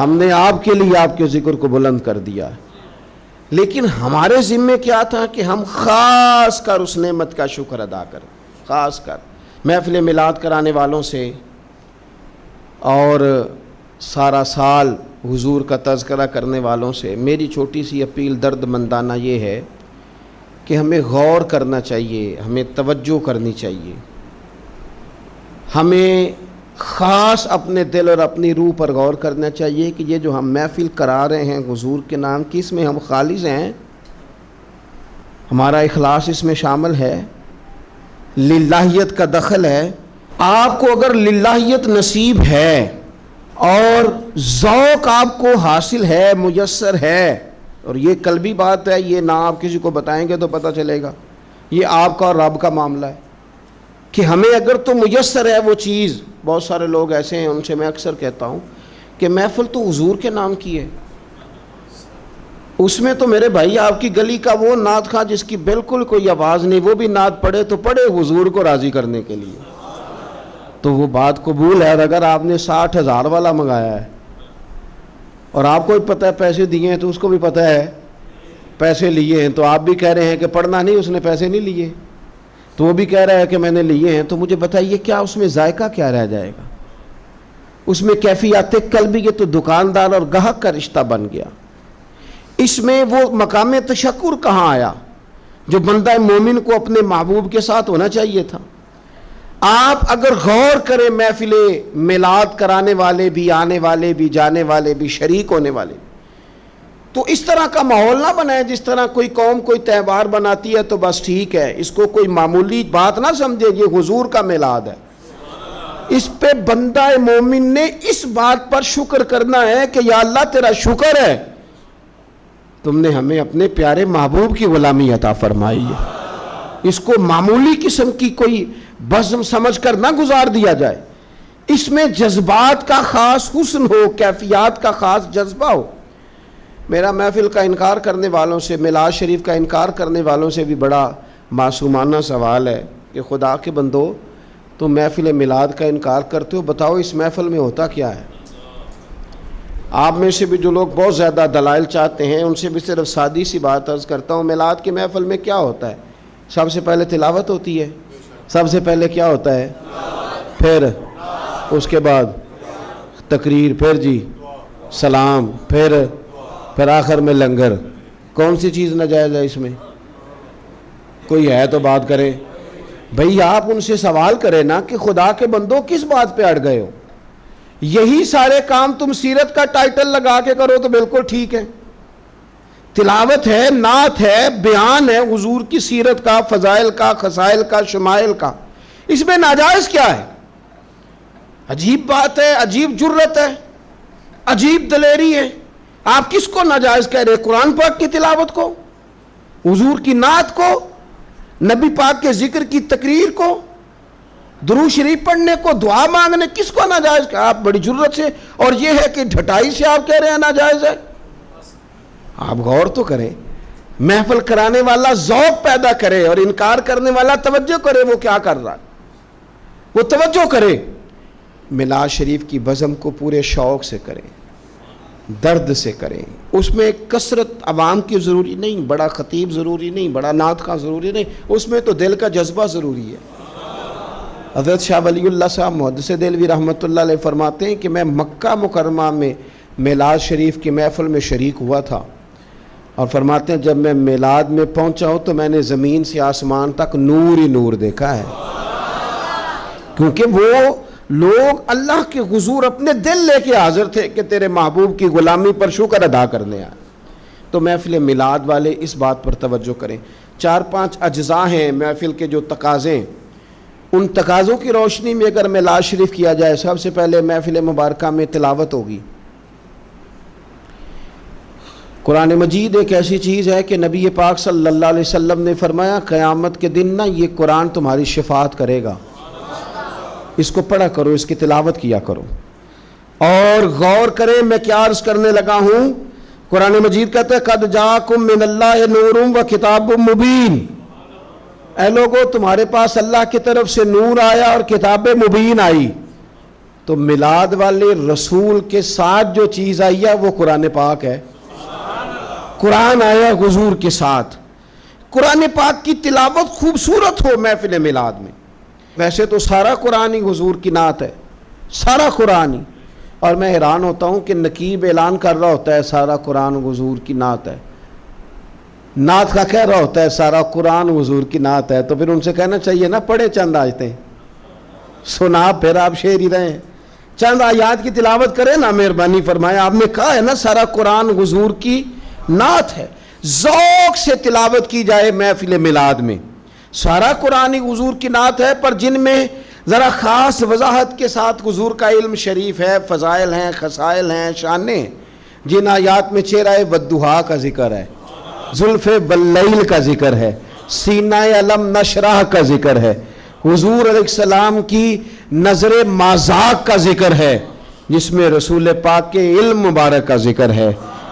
ہم نے آپ کے لیے آپ کے ذکر کو بلند کر دیا ہے، لیکن ہمارے ذمے کیا تھا کہ ہم خاص کر اس نعمت کا شکر ادا کریں. خاص کر محفل میلاد کرانے والوں سے اور سارا سال حضور کا تذکرہ کرنے والوں سے میری چھوٹی سی اپیل درد مندانہ یہ ہے کہ ہمیں غور کرنا چاہیے، ہمیں توجہ کرنی چاہیے، ہمیں خاص اپنے دل اور اپنی روح پر غور کرنا چاہیے کہ یہ جو ہم محفل کرا رہے ہیں حضور کے نام کی، اس میں ہم خالص ہیں، ہمارا اخلاص اس میں شامل ہے، للہیت کا دخل ہے. آپ کو اگر للہیت نصیب ہے اور ذوق آپ کو حاصل ہے، میسر ہے، اور یہ قلبی بات ہے، یہ نہ آپ کسی کو بتائیں گے تو پتہ چلے گا، یہ آپ کا اور رب کا معاملہ ہے کہ ہمیں اگر تو میسر ہے وہ چیز. بہت سارے لوگ ایسے ہیں، ان سے میں اکثر کہتا ہوں کہ محفل تو حضور کے نام کی ہے، اس میں تو میرے بھائی آپ کی گلی کا وہ نعت خواں جس کی بالکل کوئی آواز نہیں، وہ بھی نعت پڑھے تو پڑھے حضور کو راضی کرنے کے لیے، تو وہ بات قبول ہے. اگر آپ نے 60,000 والا منگایا ہے اور آپ کو بھی پتہ ہے پیسے دیے ہیں، تو اس کو بھی پتہ ہے پیسے لیے ہیں، تو آپ بھی کہہ رہے ہیں کہ پڑھنا نہیں، اس نے پیسے نہیں لیے، تو وہ بھی کہہ رہا ہے کہ میں نے لیے ہیں، تو مجھے بتائیے کیا اس میں ذائقہ کیا رہ جائے گا؟ اس میں کیفیات قلبی، یہ تو دکاندار اور گاہک کا رشتہ بن گیا. اس میں وہ مقام تشکر کہاں آیا جو بندہ مومن کو اپنے محبوب کے ساتھ ہونا چاہیے تھا؟ آپ اگر غور کریں، محفل میلاد کرانے والے بھی، آنے والے بھی، جانے والے بھی، شریک ہونے والے بھی، تو اس طرح کا ماحول نہ بنائے جس طرح کوئی قوم کوئی تہوار بناتی ہے تو بس ٹھیک ہے، اس کو کوئی معمولی بات نہ سمجھے، یہ حضور کا میلاد ہے. اس پہ بندہ مومن نے اس بات پر شکر کرنا ہے کہ یا اللہ تیرا شکر ہے، تم نے ہمیں اپنے پیارے محبوب کی غلامی عطا فرمائی ہے. اس کو معمولی قسم کی کوئی بزم سمجھ کر نہ گزار دیا جائے، اس میں جذبات کا خاص حسن ہو، کیفیات کا خاص جذبہ ہو. میرا محفل کا انکار کرنے والوں سے، میلاد شریف کا انکار کرنے والوں سے بھی بڑا معصومانہ سوال ہے کہ خدا کے بندو، تم محفل میلاد کا انکار کرتے ہو، بتاؤ اس محفل میں ہوتا کیا ہے؟ آپ میں سے بھی جو لوگ بہت زیادہ دلائل چاہتے ہیں، ان سے بھی صرف سادی سی بات عرض کرتا ہوں، میلاد کی محفل میں کیا ہوتا ہے؟ سب سے پہلے تلاوت ہوتی ہے، سب سے پہلے کیا ہوتا ہے؟ پھر اس کے بعد تقریر، پھر جی سلام، پھر آخر میں لنگر. کون سی چیز ناجائز ہے اس میں؟ کوئی ہے تو بات کرے. بھئی آپ ان سے سوال کریں نا کہ خدا کے بندوں کس بات پہ اڑ گئے ہو؟ یہی سارے کام تم سیرت کا ٹائٹل لگا کے کرو تو بالکل ٹھیک ہے. تلاوت ہے، نعت ہے، بیان ہے حضور کی سیرت کا، فضائل کا، خصائل کا، شمائل کا، اس میں ناجائز کیا ہے؟ عجیب بات ہے، عجیب جرت ہے، عجیب دلیری ہے. آپ کس کو ناجائز کہہ رہے؟ قرآن پاک کی تلاوت کو، حضور کی نعت کو، نبی پاک کے ذکر کی تقریر کو، درود شریف پڑھنے کو، دعا مانگنے، کس کو ناجائز کہا؟ آپ بڑی جرت سے، اور یہ ہے کہ ڈھٹائی سے آپ کہہ رہے ہیں ناجائز ہے. آپ غور تو کریں، محفل کرانے والا ذوق پیدا کرے اور انکار کرنے والا توجہ کرے وہ کیا کر رہا ہے، وہ توجہ کرے. میلاد شریف کی بزم کو پورے شوق سے کریں، درد سے کریں. اس میں کثرت عوام کی ضروری نہیں، بڑا خطیب ضروری نہیں، بڑا نعت خواں ضروری نہیں، اس میں تو دل کا جذبہ ضروری ہے. حضرت شاہ ولی اللہ صاحب محدث دہلوی رحمۃ اللہ علیہ فرماتے ہیں کہ میں مکہ مکرمہ میں میلاد شریف کی محفل میں شریک ہوا تھا، اور فرماتے ہیں جب میں میلاد میں پہنچا ہوں تو میں نے زمین سے آسمان تک نور ہی نور دیکھا ہے، کیونکہ وہ لوگ اللہ کے حضور اپنے دل لے کے حاضر تھے کہ تیرے محبوب کی غلامی پر شکر ادا کرنے آئے. تو محفل میلاد والے اس بات پر توجہ کریں. 4-5 اجزاء ہیں محفل کے جو تقاضے، ان تقاضوں کی روشنی میں اگر میلاد شریف کیا جائے، سب سے پہلے محفل مبارکہ میں تلاوت ہوگی. قرآن مجید ایک ایسی چیز ہے کہ نبی پاک صلی اللہ علیہ وسلم نے فرمایا قیامت کے دن نہ یہ قرآن تمہاری شفاعت کرے گا. اس کو پڑھا کرو، اس کی تلاوت کیا کرو اور غور کریں. میں کیا عرض کرنے لگا ہوں؟ قرآن مجید کہتا ہے قد جاءکم من اللہ نور و کتاب مبین. اے لوگو، تمہارے پاس اللہ کی طرف سے نور آیا اور کتاب مبین آئی. تو میلاد والے رسول کے ساتھ جو چیز آئی ہے وہ قرآن پاک ہے. قرآن آیا حضور کے ساتھ. قرآن پاک کی تلاوت خوبصورت ہو محفل میلاد میں. ویسے تو سارا قرآن ہی حضور کی نعت ہے, سارا قرآن ہی. اور میں حیران ہوتا ہوں کہ نقیب اعلان کر رہا ہوتا ہے سارا قرآن حضور کی نعت ہے, نعت کا کہہ رہا ہوتا ہے سارا قرآن حضور کی نعت ہے, تو پھر ان سے کہنا چاہیے نا پڑھے چند آیتیں, سنا پھر آپ شعر ہی رہیں, چند آیات کی تلاوت کریں نا, مہربانی فرمایا. آپ نے کہا ہے نا سارا قرآن حضور کی نعت ہے, ذوق سے تلاوت کی جائے محفل میلاد میں. سارا قرآن حضور کی نعت ہے, پر جن میں ذرا خاص وضاحت کے ساتھ حضور کا علم شریف ہے, فضائل ہیں, خصائل ہیں, شانیں. جن آیات میں چہرہ والضحیٰ کا ذکر ہے, زلف واللیل کا ذکر ہے, سینہ علم نشرح کا ذکر ہے, حضور علیہ السلام کی نظر مازاق کا ذکر ہے, جس میں رسول پاک کے علم مبارک کا ذکر ہے,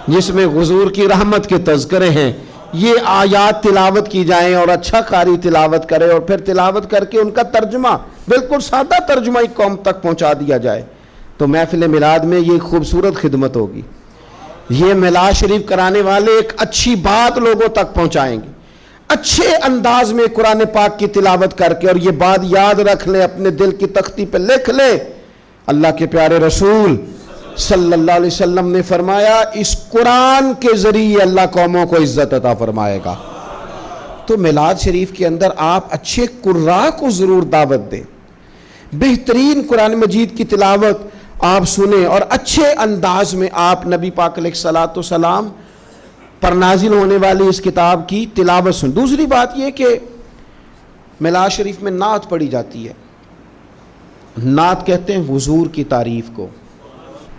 جس میں حضور کی رحمت کے تذکرے ہیں. یہ آیات تلاوت کی جائیں اور اچھا قاری تلاوت کرے, اور پھر تلاوت کر کے ان کا ترجمہ, بالکل سادہ ترجمہ ایک قوم تک پہنچا دیا جائے, تو محفل میلاد میں یہ خوبصورت خدمت ہوگی. یہ میلاد شریف کرانے والے ایک اچھی بات لوگوں تک پہنچائیں گے, اچھے انداز میں قرآن پاک کی تلاوت کر کے. اور یہ بات یاد رکھ لیں, اپنے دل کی تختی پہ لکھ لیں, اللہ کے پیارے رسول صلی اللہ علیہ وسلم نے فرمایا اس قرآن کے ذریعے اللہ قوموں کو عزت عطا فرمائے گا. تو میلاد شریف کے اندر آپ اچھے قراء کو ضرور دعوت دیں, بہترین قرآن مجید کی تلاوت آپ سنیں, اور اچھے انداز میں آپ نبی پاک علیہ الصلاۃ والسلام پر نازل ہونے والی اس کتاب کی تلاوت سنیں. دوسری بات یہ کہ میلاد شریف میں نعت پڑھی جاتی ہے. نعت کہتے ہیں حضور کی تعریف کو,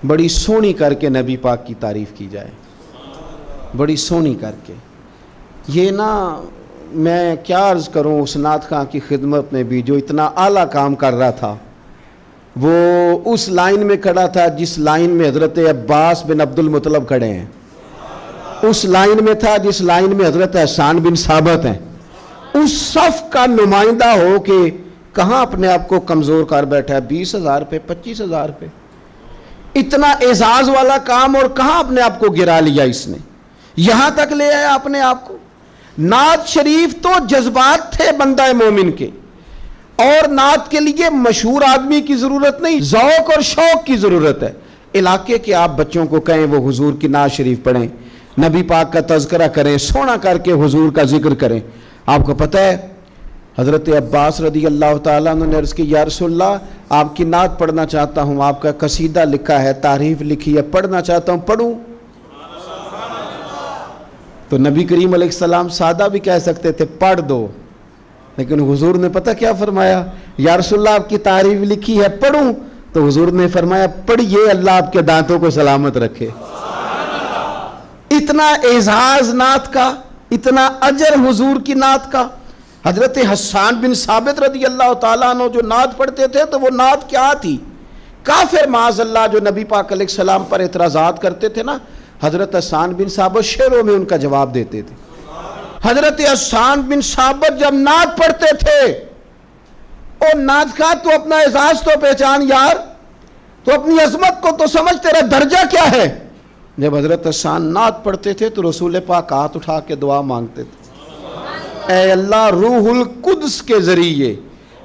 بڑی سونی کر کے نبی پاک کی تعریف کی جائے, بڑی سونی کر کے. یہ نا میں کیا عرض کروں اس نعت خواں کی خدمت میں بھی جو اتنا اعلیٰ کام کر رہا تھا. وہ اس لائن میں کھڑا تھا جس لائن میں حضرت عباس بن عبد المطلب کھڑے ہیں, اس لائن میں تھا جس لائن میں حضرت حسان بن ثابت ہیں. اس صف کا نمائندہ ہو کے کہاں اپنے آپ کو کمزور کر بیٹھا ہے, 20,000 پہ 25,000 پہ, اتنا اعزاز والا کام, اور کہاں اپنے آپ کو گرا لیا اس نے, یہاں تک لے آیا اپنے آپ کو. نعت شریف تو جذبات تھے بندہ مومن کے, اور نعت کے لیے مشہور آدمی کی ضرورت نہیں, ذوق اور شوق کی ضرورت ہے. علاقے کے آپ بچوں کو کہیں وہ حضور کی نعت شریف پڑھیں, نبی پاک کا تذکرہ کریں, سونا کر کے حضور کا ذکر کریں. آپ کو پتہ ہے حضرت عباس رضی اللہ تعالیٰ عنہ نے عرض کی یا رسول اللہ آپ کی نعت پڑھنا چاہتا ہوں, آپ کا قصیدہ لکھا ہے, تعریف لکھی ہے, پڑھنا چاہتا ہوں, پڑھوں؟ تو نبی کریم علیہ السلام سادہ بھی کہہ سکتے تھے پڑھ دو, لیکن حضور نے پتہ کیا فرمایا, یا رسول اللہ آپ کی تعریف لکھی ہے, پڑھوں؟ تو حضور نے فرمایا پڑھیے, اللہ آپ کے دانتوں کو سلامت رکھے. اتنا اعزاز نعت کا, اتنا اجر حضور کی نعت کا. حضرت حسان بن ثابت رضی اللہ تعالیٰ عنہ جو نعت پڑھتے تھے تو وہ نعت کیا تھی؟ کافر معاذ اللہ جو نبی پاک علیہ السلام پر اعتراضات کرتے تھے نا, حضرت حسان بن ثابت شعروں میں ان کا جواب دیتے تھے. حضرت حسان بن ثابت جب نعت پڑھتے تھے, اور نعت کا تو اپنا اعزاز تو پہچان یار, تو اپنی عظمت کو تو سمجھ, تیرا درجہ کیا ہے. جب حضرت حسان نعت پڑھتے تھے تو رسول پاک ہاتھ اٹھا کے دعا مانگتے تھے, اے اللہ روح القدس کے ذریعے,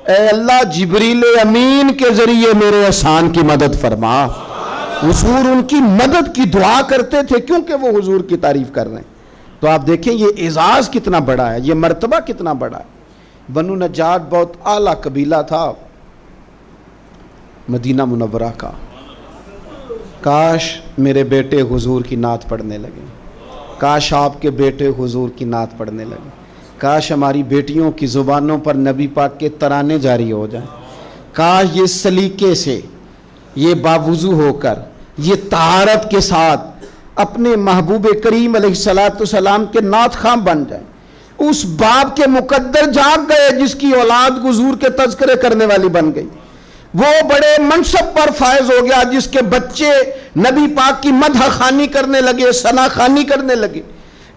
اے اللہ جبریل امین کے ذریعے میرے حسان کی مدد فرما. حضور ان کی مدد کی دعا کرتے تھے کیونکہ وہ حضور کی تعریف کر رہے ہیں. تو آپ دیکھیں یہ اعزاز کتنا بڑا ہے, یہ مرتبہ کتنا بڑا ہے. بنو نجار بہت اعلیٰ قبیلہ تھا مدینہ منورہ کا. کاش میرے بیٹے حضور کی نعت پڑھنے لگیں, کاش آپ کے بیٹے حضور کی نعت پڑھنے لگیں, کاش ہماری بیٹیوں کی زبانوں پر نبی پاک کے ترانے جاری ہو جائیں, کاش یہ سلیقے سے, یہ باوضو ہو کر, یہ طہارت کے ساتھ اپنے محبوب کریم علیہ الصلاۃ والسلام کے نعت خواں بن جائیں. اس باپ کے مقدر جاگ گئے جس کی اولاد حضور کے تذکرے کرنے والی بن گئی. وہ بڑے منصب پر فائز ہو گیا جس کے بچے نبی پاک کی مدح خوانی کرنے لگے, ثنا خوانی کرنے لگے.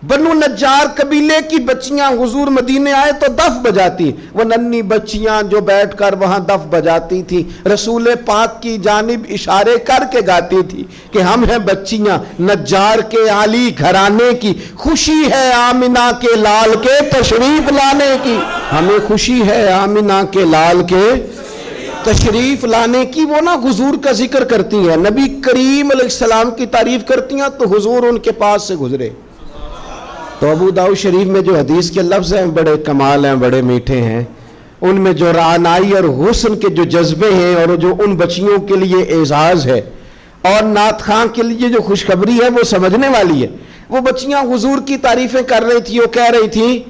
بنو نجار قبیلے کی بچیاں حضور مدینے آئے تو دف بجاتی، وہ ننھی بچیاں جو بیٹھ کر وہاں دف بجاتی تھی، رسول پاک کی جانب اشارے کر کے گاتی تھی کہ ہم ہیں بچیاں نجار کے عالی گھرانے کی، خوشی ہے آمنہ کے لال کے تشریف لانے کی، ہمیں خوشی ہے آمنہ کے لال کے تشریف لانے کی۔ وہ نا حضور کا ذکر کرتی ہیں، نبی کریم علیہ السلام کی تعریف کرتی ہیں تو حضور ان کے پاس سے گزرے۔ تو ابو داؤد شریف میں جو حدیث کے لفظ ہیں بڑے کمال ہیں، بڑے میٹھے ہیں، ان میں جو رعنائی اور حسن کے جو جذبے ہیں اور جو ان بچیوں کے لیے اعزاز ہے اور نعت خواں کے لیے جو خوشخبری ہے وہ سمجھنے والی ہے۔ وہ بچیاں حضور کی تعریفیں کر رہی تھی، وہ کہہ رہی تھی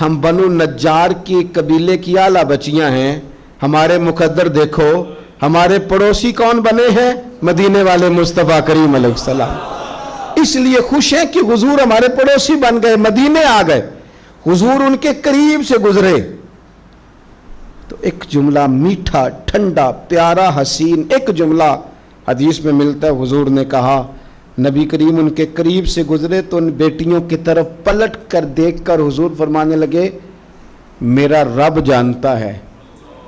ہم بنو نجار کی قبیلے کی اعلیٰ بچیاں ہیں، ہمارے مقدر دیکھو، ہمارے پڑوسی کون بنے ہیں؟ مدینے والے مصطفیٰ کریم علیہ السلام، اس لیے خوش ہیں کہ حضور ہمارے پڑوسی بن گئے، مدینے آ گئے، حضور ان کے قریب سے گزرے۔ تو ایک جملہ میٹھا ٹھنڈا پیارا حسین ایک جملہ حدیث میں ملتا ہے، حضور نے کہا، نبی کریم ان کے قریب سے گزرے تو ان بیٹیوں کی طرف پلٹ کر دیکھ کر حضور فرمانے لگے میرا رب جانتا ہے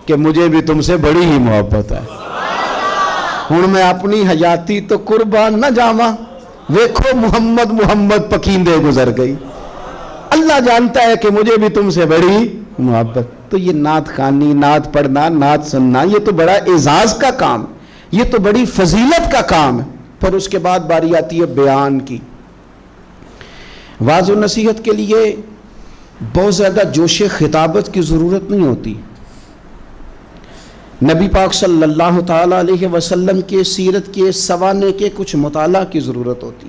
کہ مجھے بھی تم سے بڑی ہی محبت ہے، ہن میں اپنی حیاتی تو قربان نہ جاواں، ویکھو محمد محمد پکیندے گزر گئی، اللہ جانتا ہے کہ مجھے بھی تم سے بڑی محبت۔ تو یہ نعت خوانی، نعت پڑھنا، نعت سننا، یہ تو بڑا اعزاز کا کام، یہ تو بڑی فضیلت کا کام ہے۔ پھر اس کے بعد باری آتی ہے بیان کی۔ واعظ و نصیحت کے لیے بہت زیادہ جوش خطابت کی ضرورت نہیں ہوتی، نبی پاک صلی اللہ تعالی علیہ وسلم کے سیرت کے سوانے کے کچھ مطالعہ کی ضرورت ہوتی۔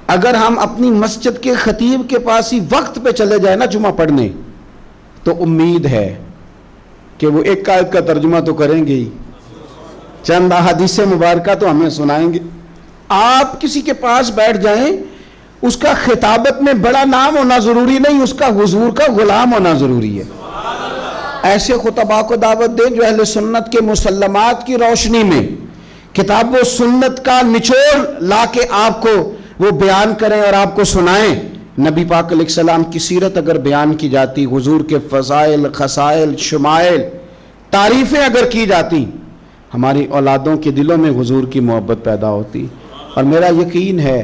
اگر ہم اپنی مسجد کے خطیب کے پاس ہی وقت پہ چلے جائیں نا جمعہ پڑھنے، تو امید ہے کہ وہ ایک آیت کا ترجمہ تو کریں گے ہی، چند احادیث مبارکہ تو ہمیں سنائیں گے۔ آپ کسی کے پاس بیٹھ جائیں، اس کا خطابت میں بڑا نام ہونا ضروری نہیں، اس کا حضور کا غلام ہونا ضروری ہے۔ ایسے خطباء کو دعوت دیں جو اہل سنت کے مسلمات کی روشنی میں کتاب و سنت کا نچوڑ لا کے آپ کو وہ بیان کریں اور آپ کو سنائیں۔ نبی پاک علیہ السلام کی سیرت اگر بیان کی جاتی، حضور کے فضائل، خصائل، شمائل، تعریفیں اگر کی جاتی، ہماری اولادوں کے دلوں میں حضور کی محبت پیدا ہوتی۔ اور میرا یقین ہے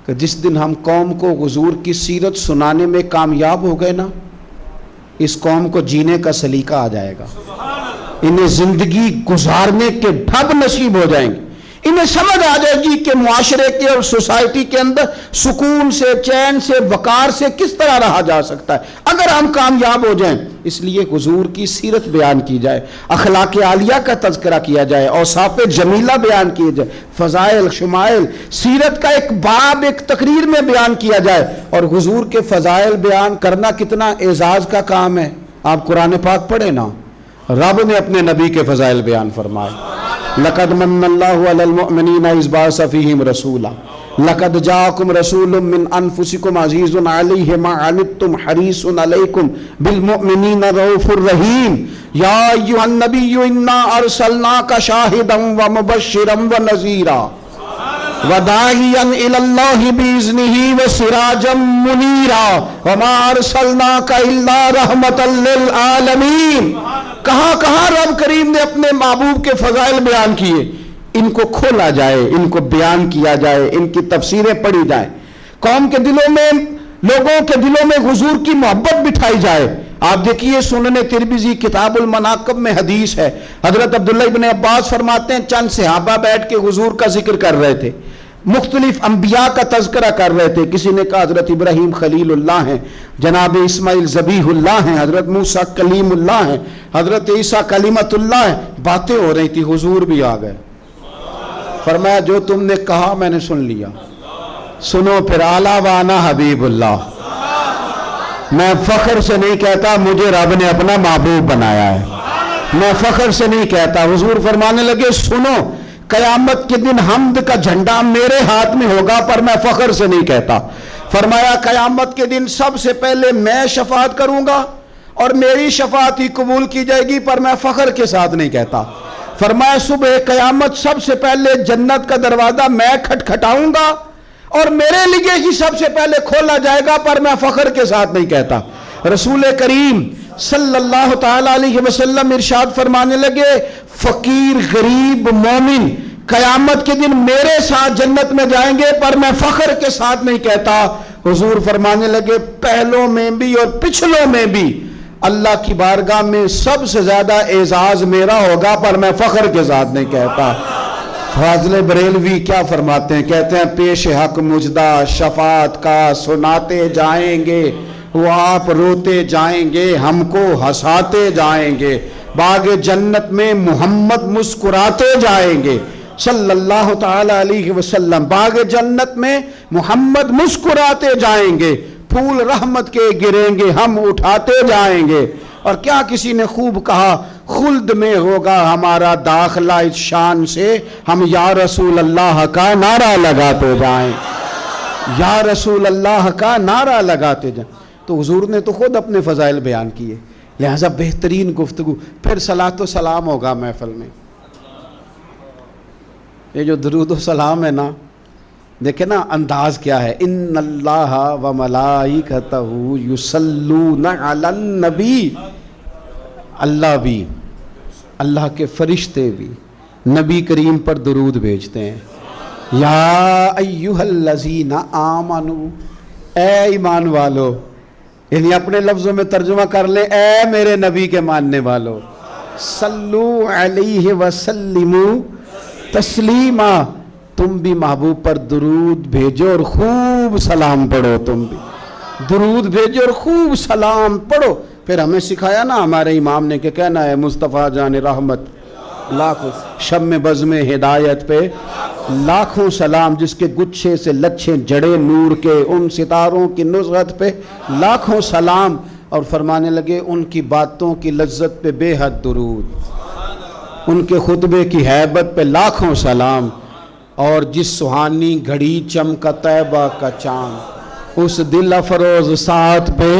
کہ جس دن ہم قوم کو حضور کی سیرت سنانے میں کامیاب ہو گئے نا، اس قوم کو جینے کا سلیقہ آ جائے گا، انہیں زندگی گزارنے کے ڈھب نصیب ہو جائیں گے، انہیں سمجھ آ جائے گی کہ معاشرے کے اور سوسائٹی کے اندر سکون سے، چین سے، وقار سے کس طرح رہا جا سکتا ہے اگر ہم کامیاب ہو جائیں۔ اس لیے حضور کی سیرت بیان کی جائے، اخلاق عالیہ کا تذکرہ کیا جائے، اوصاف جمیلہ بیان کیے جائے، فضائل، شمائل، سیرت کا ایک باب ایک تقریر میں بیان کیا جائے۔ اور حضور کے فضائل بیان کرنا کتنا اعزاز کا کام ہے۔ آپ قرآن پاک پڑھیں نا، رب نے اپنے نبی کے فضائل بیان فرمائے، لقد من اللہ علی المؤمنین اذ بعث فیہم رسولا لقد جاءکم رسول من انفسکم عزیز علیہ ما عنتم حریص علیکم بالمؤمنین رؤوف الرحیم یا ایھا النبی انا ارسلناک شاہدا ومبشرا ونذیرا وداعیا الی اللہ باذنہ وسراجا منیرا وما ارسلناک الا رحمتا للعالمین۔ کہاں کہاں رب کریم نے اپنے محبوب کے فضائل بیان کیے، ان کو کھولا جائے، ان کو بیان کیا جائے، ان کی تفسیریں پڑھی جائیں، قوم کے دلوں میں، لوگوں کے دلوں میں حضور کی محبت بٹھائی جائے۔ آپ دیکھیے سنن ترمذی کتاب المناقب میں حدیث ہے، حضرت عبداللہ ابن عباس فرماتے ہیں چند صحابہ بیٹھ کے حضور کا ذکر کر رہے تھے، مختلف انبیاء کا تذکرہ کر رہے تھے۔ کسی نے کہا حضرت ابراہیم خلیل اللہ ہیں، جناب اسماعیل ذبیح اللہ ہیں، حضرت موسیٰ کلیم اللہ ہیں، حضرت عیسیٰ کلمت اللہ ہیں۔ باتیں ہو رہی تھی، حضور بھی آ گئے، فرمایا جو تم نے کہا میں نے سن لیا، سنو پھر اعلیٰ وانا حبیب اللہ۔ میں فخر سے نہیں کہتا مجھے رب نے اپنا محبوب بنایا ہے، میں فخر سے نہیں کہتا۔ حضور فرمانے لگے سنو، قیامت کے دن حمد کا جھنڈا میرے ہاتھ میں ہوگا پر میں فخر سے نہیں کہتا۔ فرمایا قیامت کے دن سب سے پہلے میں شفاعت کروں گا اور میری شفاعت ہی قبول کی جائے گی پر میں فخر کے ساتھ نہیں کہتا۔ فرمایا صبح قیامت سب سے پہلے جنت کا دروازہ میں کھٹکھٹاؤں گا اور میرے لیے ہی سب سے پہلے کھولا جائے گا، پر میں فخر کے ساتھ نہیں کہتا۔ رسول کریم صلی اللہ تعالی علیہ وسلم ارشاد فرمانے لگے، فقیر غریب مومن قیامت کے دن میرے ساتھ جنت میں جائیں گے، پر میں فخر کے ساتھ نہیں کہتا۔ حضور فرمانے لگے، پہلوں میں بھی اور پچھلوں میں بھی اللہ کی بارگاہ میں سب سے زیادہ اعزاز میرا ہوگا، پر میں فخر کے ساتھ نہیں کہتا۔ فاضل بریلوی کیا فرماتے ہیں؟ کہتے ہیں، پیش حق مجدہ شفاعت کا سناتے جائیں گے، وہ آپ روتے جائیں گے، ہم کو ہنساتے جائیں گے، باغ جنت میں محمد مسکراتے جائیں گے صلی اللہ تعالی علیہ وسلم، باغ جنت میں محمد مسکراتے جائیں گے، پھول رحمت کے گریں گے، ہم اٹھاتے جائیں گے۔ اور کیا کسی نے خوب کہا، خلد میں ہوگا ہمارا داخلہ اس شان سے، ہم یا رسول اللہ کا نعرہ لگاتے جائیں، یا رسول اللہ کا نعرہ لگاتے جائیں۔ تو حضور نے تو خود اپنے فضائل بیان کیے، لہذا بہترین گفتگو، پھر صلاۃ و سلام ہوگا محفل میں۔ یہ جو درود و سلام ہے نا، دیکھیں نا انداز کیا ہے، ان اللہ و ملائکتہ یصلون علی النبی، اللہ بھی، اللہ کے فرشتے بھی نبی کریم پر درود بھیجتے ہیں۔ یا ایھا الذین آمنو، اے ایمان والو، یعنی اپنے لفظوں میں ترجمہ کر لیں، اے میرے نبی کے ماننے والو، صلو علیہ وسلموا تسلیما، تم بھی محبوب پر درود بھیجو اور خوب سلام پڑھو، تم بھی درود بھیجو اور خوب سلام پڑھو۔ پھر ہمیں سکھایا نا ہمارے امام نے کہ کہنا ہے، مصطفیٰ جان رحمت لاکھوں، شم بزم ہدایت پہ لاکھوں سلام، جس کے گچھے سے لچھے جڑے نور کے، ان ستاروں کی نصرت پہ لاکھوں سلام۔ اور فرمانے لگے، ان کی باتوں کی لذت پہ بے حد درود، ان کے خطبے کی ہیبت پہ لاکھوں سلام، اور جس سہانی گھڑی چمکا طیبہ کا چاند، اس دل افروز ساتھ پہ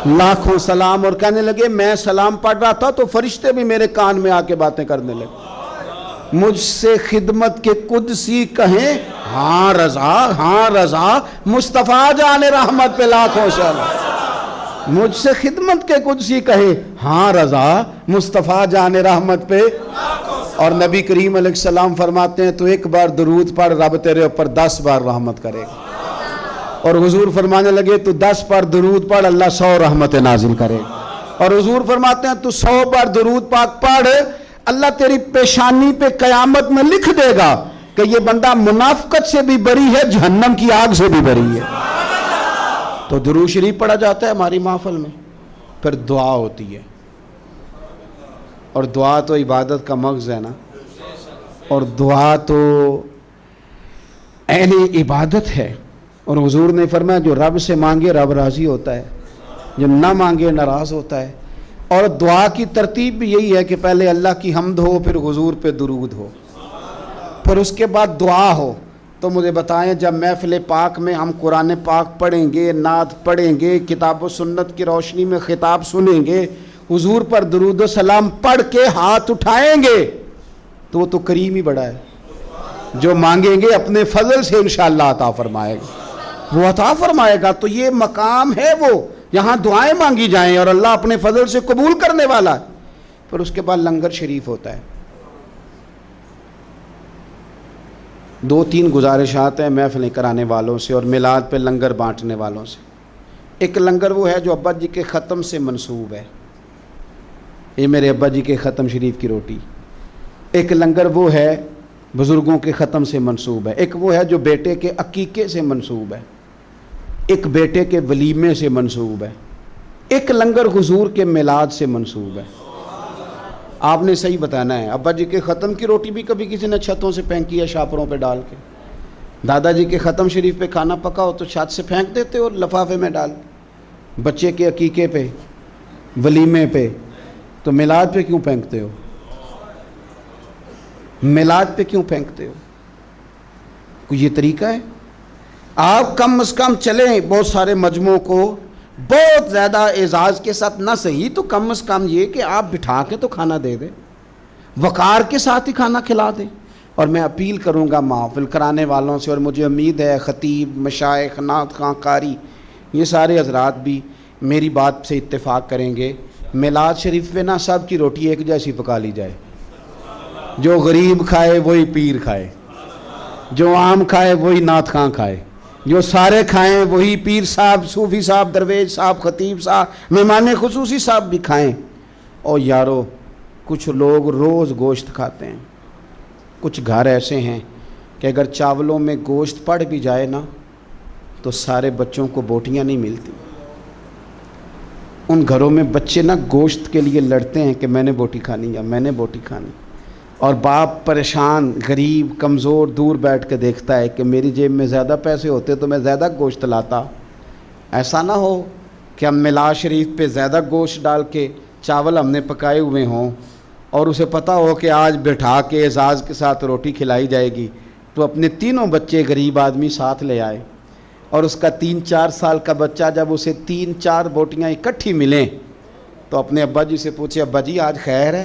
لاکھوں سلام۔ اور کہنے لگے، میں سلام پڑھ رہا تھا تو فرشتے بھی میرے کان میں آ کے باتیں کرنے لگے، مجھ سے خدمت کے قدسی کہیں ہاں رضا، ہاں رضا، مصطفیٰ جان رحمت پہ لاکھوں سلام، مجھ سے خدمت کے قدسی کہے ہاں رضا، مصطفیٰ جان رحمت پہ۔ اور نبی کریم علیہ السلام فرماتے ہیں، تو ایک بار درود پڑھ، رب تیرے اوپر 10 بار رحمت کرے گا۔ اور حضور فرمانے لگے، تو 10 بار درود پڑھ، اللہ 100 رحمت نازل کرے گا۔ اور حضور فرماتے ہیں، تو 100 بار درود پاک پڑھ، اللہ تیری پیشانی پہ قیامت میں لکھ دے گا کہ یہ بندہ منافقت سے بھی بری ہے، جہنم کی آگ سے بھی بری ہے۔ تو درود شریف پڑھا جاتا ہے ہماری محفل میں، پھر دعا ہوتی ہے، اور دعا تو عبادت کا مغز ہے نا، اور دعا تو عین عبادت ہے۔ اور حضور نے فرمایا، جو رب سے مانگے رب راضی ہوتا ہے، جو نہ مانگے ناراض ہوتا ہے۔ اور دعا کی ترتیب بھی یہی ہے کہ پہلے اللہ کی حمد ہو، پھر حضور پہ درود ہو، پھر اس کے بعد دعا ہو۔ تو مجھے بتائیں، جب محفل پاک میں ہم قرآن پاک پڑھیں گے، نعت پڑھیں گے، کتاب و سنت کی روشنی میں خطاب سنیں گے، حضور پر درود و سلام پڑھ کے ہاتھ اٹھائیں گے، تو وہ تو کریم ہی بڑا ہے، جو مانگیں گے اپنے فضل سے انشاءاللہ عطا فرمائے گا، وہ عطا فرمائے گا۔ تو یہ مقام ہے، وہ یہاں دعائیں مانگی جائیں اور اللہ اپنے فضل سے قبول کرنے والا ہے۔ پھر اس کے بعد لنگر شریف ہوتا ہے۔ 2-3 گزارشات ہیں محفلیں کرانے والوں سے اور میلاد پہ لنگر بانٹنے والوں سے۔ ایک لنگر وہ ہے جو ابا جی کے ختم سے منسوب ہے، یہ میرے ابا جی کے ختم شریف کی روٹی۔ ایک لنگر وہ ہے بزرگوں کے ختم سے منسوب ہے، ایک وہ ہے جو بیٹے کے عقیقے سے منسوب ہے، ایک بیٹے کے ولیمے سے منسوب ہے، ایک لنگر حضور کے میلاد سے منسوب ہے۔ آپ نے صحیح بتانا ہے، ابا جی کے ختم کی روٹی بھی کبھی کسی نے چھتوں سے پھینکی ہے شاپروں پہ ڈال کے، دادا جی کے ختم شریف پہ کھانا پکا ہو تو چھت سے پھینک دیتے ہو لفافے میں ڈال، بچے کے عقیقے پہ، ولیمے پہ، تو میلاد پہ کیوں پھینکتے ہو؟ میلاد پہ کیوں پھینکتے ہو؟ کوئی یہ طریقہ ہے؟ آپ کم از کم چلیں، بہت سارے مجموعوں کو بہت زیادہ اعزاز کے ساتھ نہ صحیح تو کم از کم یہ کہ آپ بٹھا کے تو کھانا دے دیں، وقار کے ساتھ ہی کھانا کھلا دیں، اور میں اپیل کروں گا محفل کرانے والوں سے، اور مجھے امید ہے خطیب، مشائخ، نعت خواں، قاری، یہ سارے حضرات بھی میری بات سے اتفاق کریں گے، میلاد شریف پہ نا سب کی روٹی ایک جیسی پکا لی جائے، جو غریب کھائے وہی پیر کھائے، جو عام کھائے وہی نعت خواں کھائے، جو سارے کھائیں وہی پیر صاحب، صوفی صاحب، درویش صاحب، خطیب صاحب، مہمان خصوصی صاحب بھی کھائیں۔ اور یارو کچھ لوگ روز گوشت کھاتے ہیں، کچھ گھر ایسے ہیں کہ اگر چاولوں میں گوشت پڑ بھی جائے نا تو سارے بچوں کو بوٹیاں نہیں ملتی۔ ان گھروں میں بچے نا گوشت کے لیے لڑتے ہیں کہ میں نے بوٹی کھانی یا میں نے بوٹی کھانی، اور باپ پریشان، غریب، کمزور دور بیٹھ کے دیکھتا ہے کہ میری جیب میں زیادہ پیسے ہوتے تو میں زیادہ گوشت لاتا۔ ایسا نہ ہو کہ ہم میلاد شریف پہ زیادہ گوشت ڈال کے چاول ہم نے پکائے ہوئے ہوں اور اسے پتہ ہو کہ آج بٹھا کے اعزاز کے ساتھ روٹی کھلائی جائے گی، تو اپنے تینوں بچے غریب آدمی ساتھ لے آئے، اور اس کا 3-4 سال کا بچہ جب اسے 3-4 بوٹیاں اکٹھی ملیں تو اپنے ابا جی سے پوچھے، ابا جی آج خیر ہے؟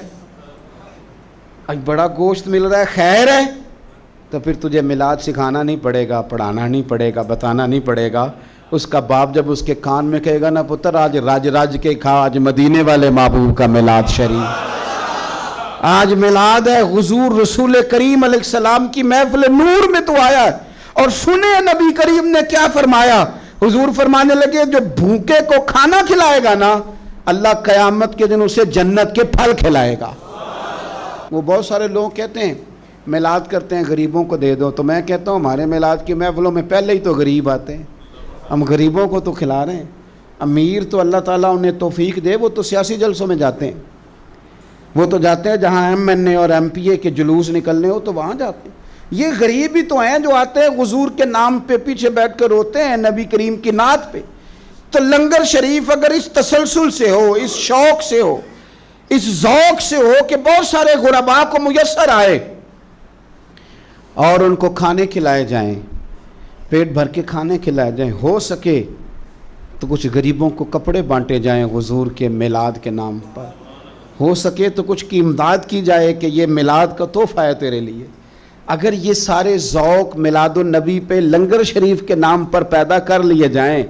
آج بڑا گوشت مل رہا ہے، خیر ہے؟ تو پھر تجھے میلاد سکھانا نہیں پڑے گا، پڑھانا نہیں پڑے گا، بتانا نہیں پڑے گا۔ اس کا باپ جب اس کے کان میں کہے گا نا، پتر آج راج کے کھا، آج مدینے والے محبوب کا میلاد شریف، آج میلاد ہے، حضور رسول کریم علیہ السلام کی محفل نور میں تو آیا ہے، اور سنے نبی کریم نے کیا فرمایا۔ حضور فرمانے لگے جو بھوکے کو کھانا کھلائے گا نا، اللہ قیامت کے دن اسے جنت کے پھل کھلائے گا۔ وہ بہت سارے لوگ کہتے ہیں میلاد کرتے ہیں غریبوں کو دے دو، تو میں کہتا ہوں ہمارے میلاد کی محفلوں میں پہلے ہی تو غریب آتے ہیں، ہم غریبوں کو تو کھلا رہے ہیں۔ امیر تو اللہ تعالیٰ انہیں توفیق دے، وہ تو سیاسی جلسوں میں جاتے ہیں، وہ تو جاتے ہیں جہاں MNA اور MPA کے جلوس نکلنے ہو تو وہاں جاتے ہیں۔ یہ غریب ہی تو ہیں جو آتے ہیں حضور کے نام پہ پیچھے بیٹھ کر روتے ہیں نبی کریم کی نعت پہ۔ تو لنگر شریف اگر اس تسلسل سے ہو، اس شوق سے ہو، اس ذوق سے ہو کہ بہت سارے غرباء کو میسر آئے اور ان کو کھانے کھلائے جائیں، پیٹ بھر کے کھانے کھلائے جائیں، ہو سکے تو کچھ غریبوں کو کپڑے بانٹے جائیں حضور کے میلاد کے نام پر، ہو سکے تو کچھ کی امداد کی جائے کہ یہ میلاد کا تحفہ ہے تیرے لیے۔ اگر یہ سارے ذوق میلاد النبی پہ لنگر شریف کے نام پر پیدا کر لیے جائیں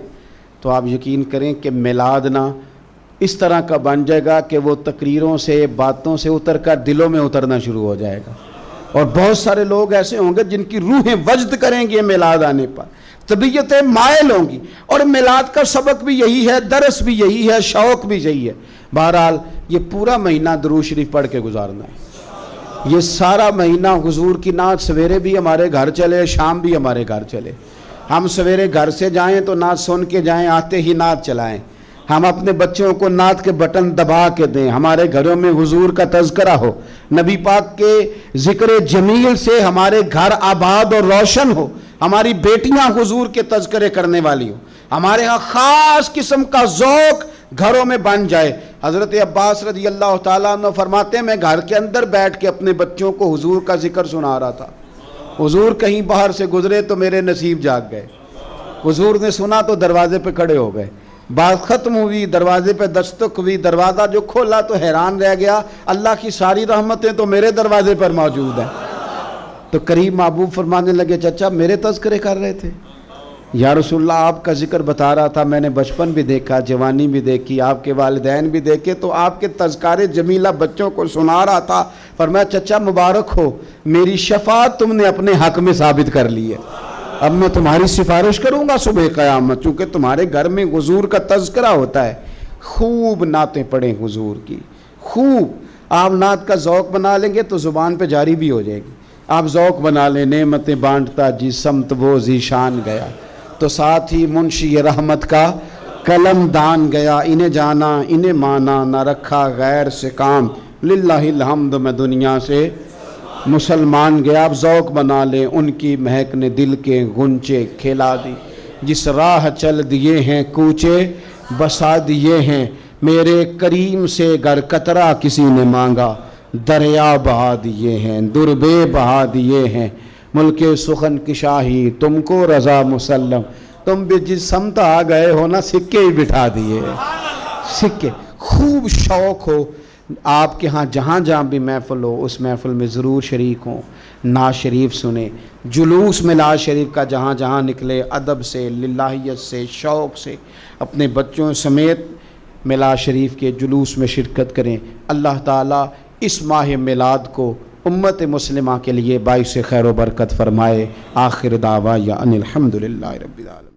تو آپ یقین کریں کہ میلاد نہ اس طرح کا بن جائے گا کہ وہ تقریروں سے، باتوں سے اتر کر دلوں میں اترنا شروع ہو جائے گا، اور بہت سارے لوگ ایسے ہوں گے جن کی روحیں وجد کریں گے میلاد آنے پر، طبیعتیں مائل ہوں گی، اور میلاد کا سبق بھی یہی ہے، درس بھی یہی ہے، شوق بھی یہی ہے۔ بہرحال یہ پورا مہینہ درود شریف پڑھ کے گزارنا ہے، یہ سارا مہینہ حضور کی نعت سویرے بھی ہمارے گھر چلے، شام بھی ہمارے گھر چلے، ہم سویرے گھر سے جائیں تو نعت سن کے جائیں، آتے ہی نعت چلائیں، ہم اپنے بچوں کو نعت کے بٹن دبا کے دیں، ہمارے گھروں میں حضور کا تذکرہ ہو، نبی پاک کے ذکر جمیل سے ہمارے گھر آباد اور روشن ہو، ہماری بیٹیاں حضور کے تذکرے کرنے والی ہو، ہمارے ہاں خاص قسم کا ذوق گھروں میں بن جائے۔ حضرت عباس رضی اللہ تعالیٰ عنہ فرماتے ہیں میں گھر کے اندر بیٹھ کے اپنے بچوں کو حضور کا ذکر سنا رہا تھا، حضور کہیں باہر سے گزرے تو میرے نصیب جاگ گئے، حضور نے سنا تو دروازے پہ کھڑے ہو گئے، بات ختم ہوئی، دروازے پہ دستک ہوئی، دروازہ جو کھولا تو حیران رہ گیا، اللہ کی ساری رحمتیں تو میرے دروازے پر موجود ہیں۔ تو قریب محبوب فرمانے لگے چچا میرے تذکرے کر رہے تھے؟ یا رسول اللہ آپ کا ذکر بتا رہا تھا، میں نے بچپن بھی دیکھا، جوانی بھی دیکھی، آپ کے والدین بھی دیکھے، تو آپ کے تذکارے جمیلہ بچوں کو سنا رہا تھا۔ فرمایا چچا مبارک ہو، میری شفاعت تم نے اپنے حق میں ثابت کر لی ہے، اب میں تمہاری سفارش کروں گا صبح قیامت، چونکہ تمہارے گھر میں حضور کا تذکرہ ہوتا ہے۔ خوب نعتیں پڑھیں حضور کی، خوب۔ آپ نعت کا ذوق بنا لیں گے تو زبان پہ جاری بھی ہو جائے گی۔ آپ ذوق بنا لیں نعمتیں بانٹتا جی سمت وہ ذیشان گیا، تو ساتھ ہی منشی رحمت کا قلم دان گیا، انہیں جانا انہیں مانا نہ رکھا غیر سے کام، للہ الحمد میں دنیا سے مسلمان گیا۔ آپ ذوق بنا لیں ان کی مہک نے دل کے غنچے کھلا دی، جس راہ چل دیے ہیں کوچے بسا دیے ہیں، میرے کریم سے گر قطرہ کسی نے مانگا، دریا بہا دیے ہیں، دربے بہا دیے ہیں، ملک سخن کی شاہی تم کو رضا مسلم، تم بھی جس سمت آ گئے ہو نا سکے ہی بٹھا دیے، سکے۔ خوب شوق ہو آپ کے ہاں جہاں جہاں بھی محفل ہو اس محفل میں ضرور شریک ہوں، نعت شریف سنیں، جلوس میلاد شریف کا جہاں جہاں نکلے ادب سے، للہیت سے، شوق سے اپنے بچوں سمیت میلاد شریف کے جلوس میں شرکت کریں۔ اللہ تعالیٰ اس ماہ میلاد کو امت مسلمہ کے لیے باعث خیر و برکت فرمائے۔ آخر دعوانا ان الحمد للہ رب العالمین۔